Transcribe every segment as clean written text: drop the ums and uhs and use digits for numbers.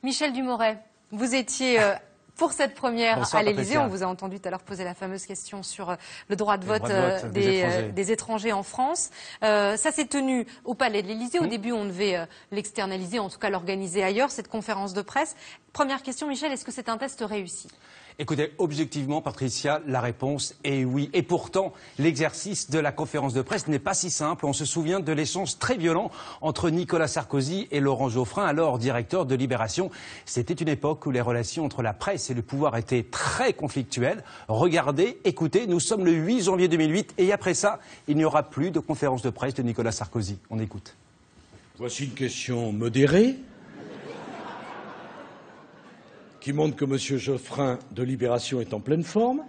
Michel Dumoret, vous étiez pour cette première Bonsoir, à l'Élysée. Patricia. On vous a entendu tout à l'heure poser la fameuse question sur le droit de vote, des étrangers en France. Ça s'est tenu au Palais de l'Élysée. Au début, on devait l'externaliser, en tout cas l'organiser ailleurs, cette conférence de presse. Première question, Michel, est-ce que c'est un test réussi ? Écoutez, objectivement, Patricia, la réponse est oui. Et pourtant, l'exercice de la conférence de presse n'est pas si simple. On se souvient de l'échange très violent entre Nicolas Sarkozy et Laurent Geoffrin, alors directeur de Libération. C'était une époque où les relations entre la presse et le pouvoir étaient très conflictuelles. Regardez, écoutez, nous sommes le 8 janvier 2008 et après ça, il n'y aura plus de conférence de presse de Nicolas Sarkozy. On écoute. Voici une question modérée qui montre que M. Geoffrin de Libération est en pleine forme.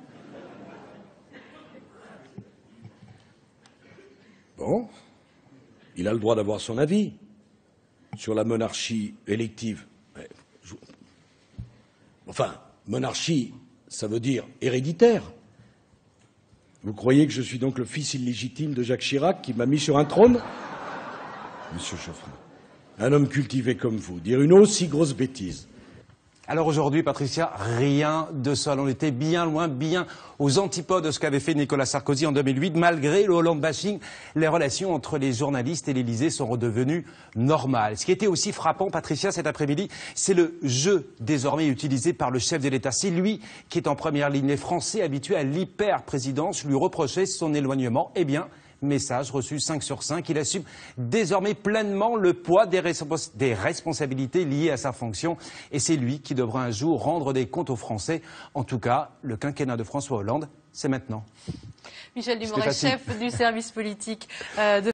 Bon, il a le droit d'avoir son avis sur la monarchie élective. Enfin, monarchie, ça veut dire héréditaire. Vous croyez que je suis donc le fils illégitime de Jacques Chirac qui m'a mis sur un trône? Monsieur Geoffrin, un homme cultivé comme vous, dire une aussi grosse bêtise. Alors aujourd'hui, Patricia, rien de ça. On était bien loin, bien aux antipodes de ce qu'avait fait Nicolas Sarkozy en 2008. Malgré le Hollande bashing, les relations entre les journalistes et l'Élysée sont redevenues normales. Ce qui était aussi frappant, Patricia, cet après-midi, c'est le jeu désormais utilisé par le chef de l'État. C'est lui qui est en première ligne. Les Français habitués à l'hyper-présidence lui reprochaient son éloignement. Eh bien, message reçu 5 sur 5. Il assume désormais pleinement le poids des responsabilités liées à sa fonction. Et c'est lui qui devra un jour rendre des comptes aux Français. En tout cas, le quinquennat de François Hollande, c'est maintenant. Michel Dumoret, chef du service politique de